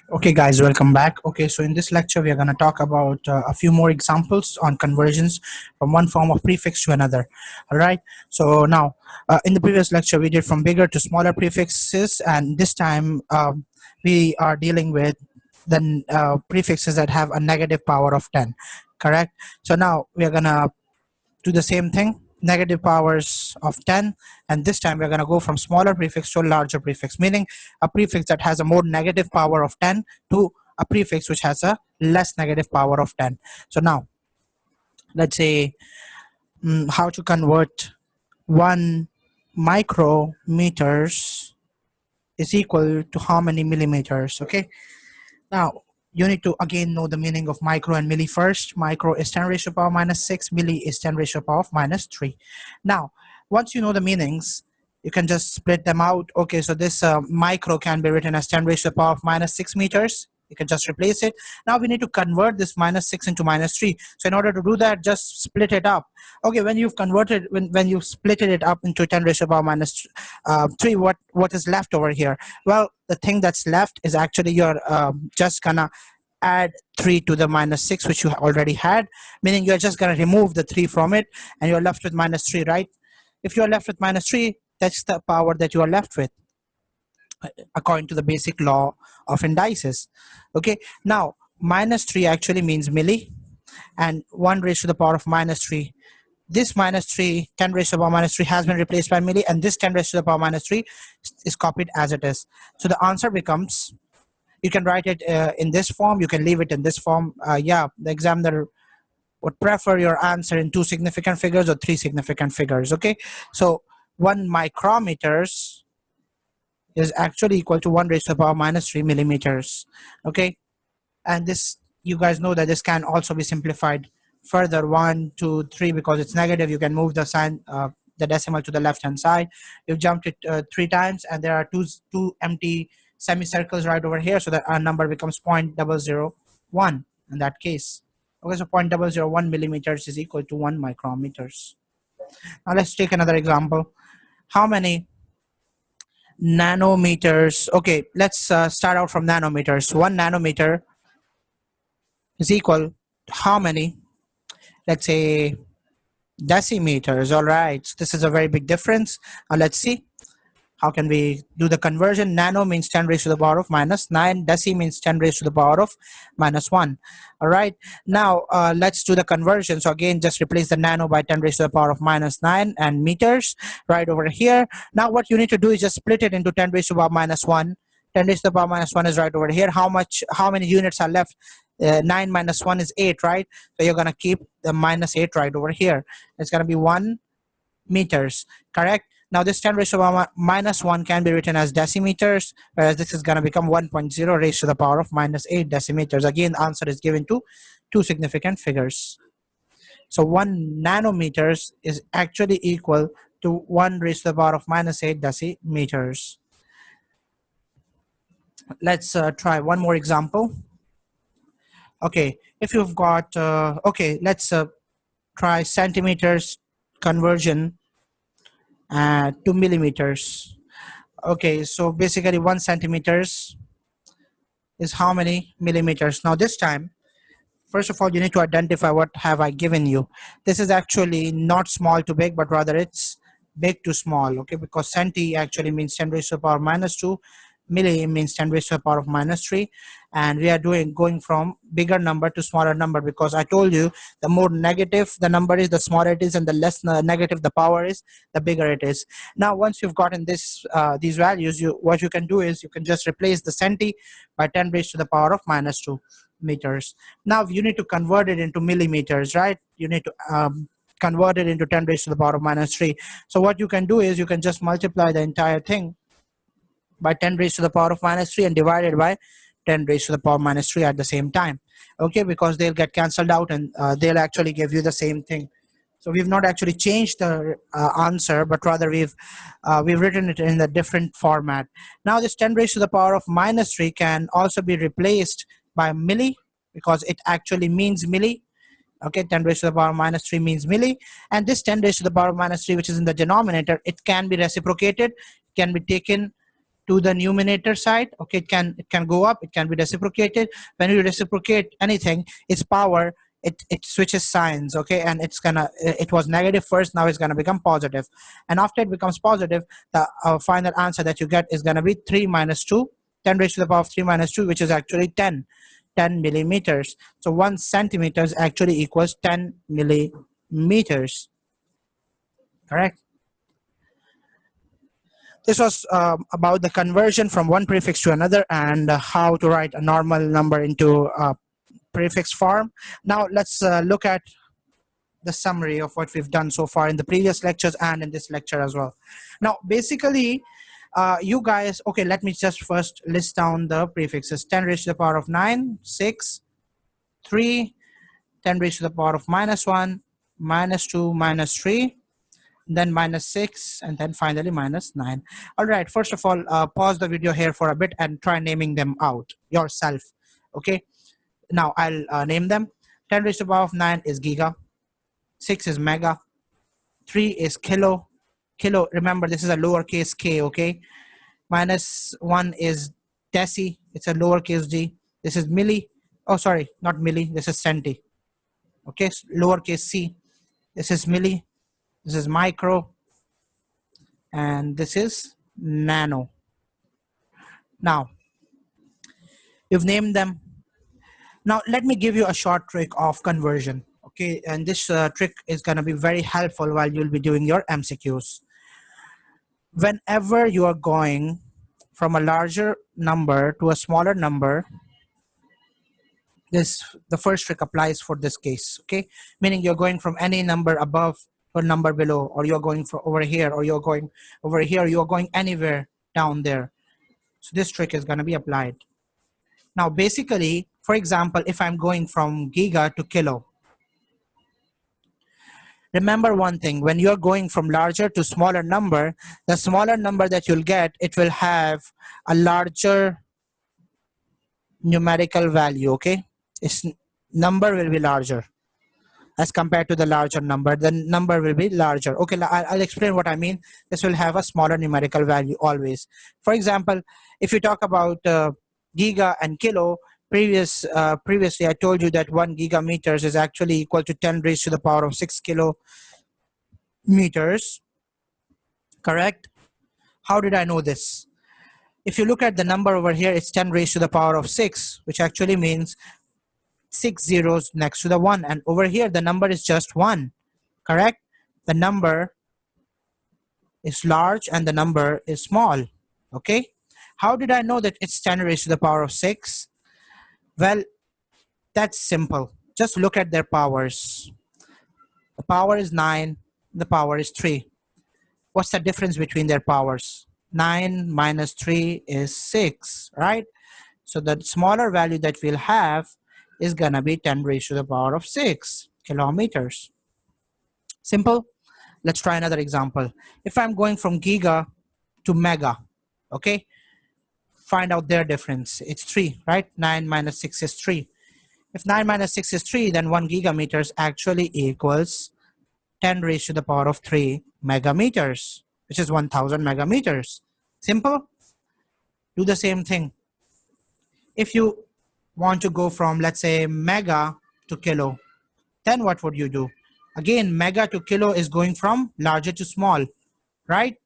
Okay, guys, welcome back. Okay, so in this lecture, we are going to talk about a few more examples on conversions from one form of prefix to another. All right. So now, in the previous lecture, we did from bigger to smaller prefixes, and this time we are dealing with the prefixes that have a negative power of 10. Correct. So now we are going to do the same thing, negative powers of 10, and this time we're going to go from smaller prefix to a larger prefix, meaning a prefix that has a more negative power of 10 to a prefix which has a less negative power of 10. So now let's say how to convert 1 micrometers is equal to how many millimeters. Okay, now you need to again know the meaning of micro and milli first. Micro is 10 raised to the power minus 6, milli is 10 raised to the power of minus 3. Now, once you know the meanings, you can just split them out. Okay, so this micro can be written as 10 raised to the power of minus 6 meters. You can just replace it. Now we need to convert this minus 6 into minus 3. So in order to do that, just split it up. Okay, when you've converted, when you've split it up into 10 raised to the power minus 3, what is left over here? Well, the thing that's left is actually you're just gonna add 3 to the minus 6 which you already had, meaning you're just going to remove the 3 from it and you're left with minus 3, right? If you're left with minus 3, that's the power that you are left with according to the basic law of indices. Okay, now minus 3 actually means milli, and 1 raised to the power of minus 3, this minus 3, 10 raised to the power minus 3 has been replaced by milli, and this 10 raised to the power minus 3 is copied as it is. So the answer becomes, you can write it in this form, you can leave it in this form. Yeah, the examiner would prefer your answer in 2 significant figures or 3 significant figures. Okay, so 1 micrometers is actually equal to 1 raised to the power minus 3 millimeters. Okay, and this, you guys know that this can also be simplified further, 1 2 3, because it's negative. You can move the sign, the decimal to the left hand side. You've jumped it 3 times, and there are two empty semicircles right over here, so that our number becomes 0.001 in that case. Okay, so 0.001 millimeters is equal to 1 micrometers. Now let's take another example. How many nanometers? Okay, let's start out from nanometers. 1 nanometer is equal to how many, let's say, decimeters. All right, so this is a very big difference. Let's see. How can we do the conversion? Nano means 10 raised to the power of minus 9. Deci means 10 raised to the power of minus 1. All right. Now, let's do the conversion. So again, just replace the nano by 10 raised to the power of minus 9 and meters right over here. Now, what you need to do is just split it into 10 raised to the power minus 1. 10 raised to the power minus 1 is right over here. How many units are left? 9 minus 1 is 8, right? So you're going to keep the minus 8 right over here. It's going to be 1 meters, correct? Now this 10 raised to the power minus 1 can be written as decimeters, whereas this is going to become 1.0 raised to the power of minus 8 decimeters. Again, the answer is given to 2 significant figures. So 1 nanometers is actually equal to 1 raised to the power of minus 8 decimeters. Let's try one more example. Okay, if you've got, okay, let's try centimeters conversion to millimeters. Okay, so basically 1 centimeters is how many millimeters. Now this time, first of all, you need to identify what have I given you. This is actually not small to big, but rather it's big to small. Okay, because centi actually means 10 raised to the power minus 2, milli means 10 raised to the power of minus 3, and we are going from bigger number to smaller number, because I told you the more negative the number is, the smaller it is, and the less negative the power is, the bigger it is. Now once you've gotten this these values, what you can do is you can just replace the centi by 10 raised to the power of minus 2 meters. Now you need to convert it into millimeters, right? You need to convert it into 10 raised to the power of minus 3. So what you can do is you can just multiply the entire thing by 10 raised to the power of minus 3 and divide it by 10 raised to the power minus 3 at the same time. Okay, because they'll get cancelled out, and they'll actually give you the same thing. So we've not actually changed the answer, but rather we've written it in a different format. Now this 10 raised to the power of minus 3 can also be replaced by milli, because it actually means milli. Okay, 10 raised to the power minus 3 means milli, and this 10 raised to the power minus 3, which is in the denominator, it can be reciprocated, can be taken to the numerator side. Okay, it can go up, it can be reciprocated. When you reciprocate anything, its power, it switches signs. Okay, and it was negative first, now it's gonna become positive, and after it becomes positive, the final answer that you get is gonna be 3 minus 2, 10 raised to the power of 3 minus 2, which is actually 10 millimeters. So 1 centimeters actually equals 10 millimeters. Correct. This was about the conversion from one prefix to another, and how to write a normal number into prefix form. Now let's look at the summary of what we've done so far in the previous lectures and in this lecture as well. Now basically, you guys, okay, let me just first list down the prefixes. 10 raised to the power of 9, 6, 3, 10 raised to the power of minus 1, minus 2, minus 3, then minus 6, and then finally minus 9. All right, first of all, pause the video here for a bit and try naming them out yourself. Okay, now I'll name them. 10 raised to the power of 9 is giga, 6 is mega, 3 is kilo. Kilo, remember this is a lowercase k, okay? Minus 1 is deci, it's a lowercase d. This is milli, oh sorry, not milli, this is centi. Okay, lowercase c. This is milli, this is micro, and this is nano. Now, you've named them. Now, let me give you a short trick of conversion. Okay, and this trick is going to be very helpful while you'll be doing your MCQs. Whenever you are going from a larger number to a smaller number, the first trick applies for this case. Okay, meaning you're going from any number above to a number below, or you're going from over here, or you're going over here, you're going anywhere down there. So this trick is going to be applied. Now basically, for example, if I'm going from giga to kilo, remember one thing: when you're going from larger to smaller number, the smaller number that you'll get, it will have a larger numerical value. Okay, its number will be larger as compared to the larger number. The number will be larger. Okay, I'll explain what I mean. This will have a smaller numerical value always. For example, if you talk about giga and kilo, previously I told you that 1 gigameters is actually equal to 10 raised to the power of 6 kilometers. Correct? How did I know this? If you look at the number over here, it's 10 raised to the power of 6, which actually means 6 zeros next to the 1, and over here the number is just 1. Correct? The number is large and the number is small. Okay, how did I know that it's 10 raised to the power of 6? Well, that's simple. Just look at their powers. The power is 9, the power is 3. What's the difference between their powers? 9 minus 3 is 6, right? So the smaller value that we'll have is gonna be 10 raised to the power of 6 kilometers. Simple. Let's try another example. If I'm going from giga to mega, okay, find out their difference. It's 3, right? 9 minus 6 is 3. If 9 minus 6 is 3, then 1 gigameters actually equals 10 raised to the power of 3 megameters, which is 1000 megameters. Simple. Do the same thing. If you want to go from, let's say, mega to kilo, then what would you do? Again, mega to kilo is going from larger to small, right?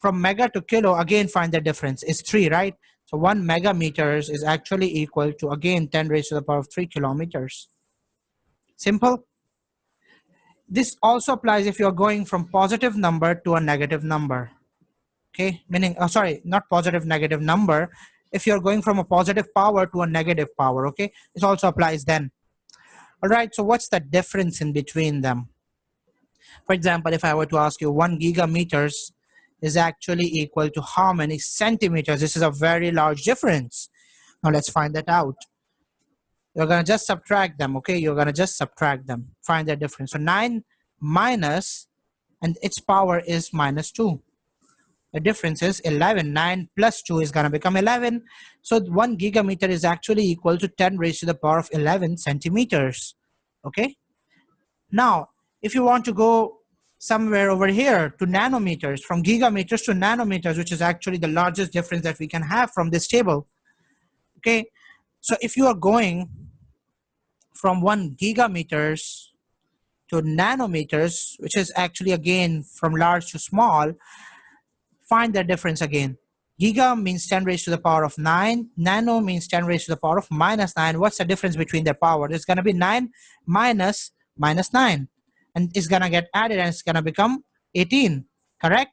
From mega to kilo, again, find the difference. It's 3, right? So 1 megameters is actually equal to, again, 10 raised to the power of 3 kilometers. Simple. This also applies if you're going from positive number to a negative number. Okay, meaning, sorry, not positive, negative number. If you're going from a positive power to a negative power, okay, this also applies then. All right, so what's the difference in between them? For example, if I were to ask you 1 gigameters is actually equal to how many centimeters? This is a very large difference. Now let's find that out. You're going to just subtract them, okay? You're going to just subtract them, find the difference. So 9 minus, and its power is minus 2. The difference is 11. 9 plus 2 is going to become 11. So 1 gigameter is actually equal to 10 raised to the power of 11 centimeters. Okay? Now, if you want to go somewhere over here to nanometers, from gigameters to nanometers, which is actually the largest difference that we can have from this table. Okay, so if you are going from 1 gigameters to nanometers, which is actually again from large to small, find the difference again. Giga means 10 raised to the power of 9. Nano means 10 raised to the power of minus 9. What's the difference between their power? It's going to be 9 minus 9. And it's going to get added and it's going to become 18. Correct?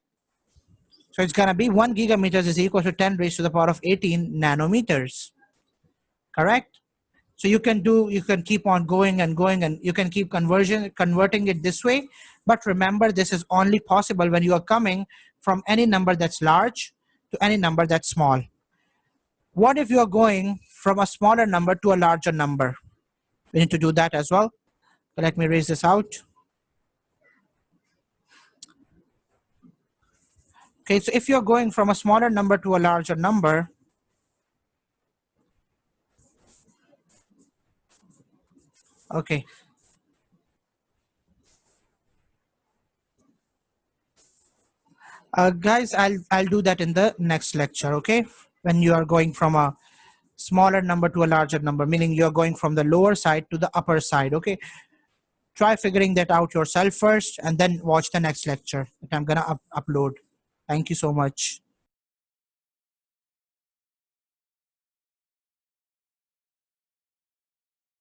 So it's going to be 1 gigameters is equal to 10 raised to the power of 18 nanometers. Correct? So you can keep on going and going, and you can keep converting it this way. But remember, this is only possible when you are coming from any number that's large to any number that's small. What if you are going from a smaller number to a larger number? We need to do that as well. So let me erase this out. Okay, so if you're going from a smaller number to a larger number, okay. Guys, I'll do that in the next lecture, okay? When you are going from a smaller number to a larger number, meaning you're going from the lower side to the upper side, okay? Try figuring that out yourself first and then watch the next lecture that I'm gonna upload. Thank you so much.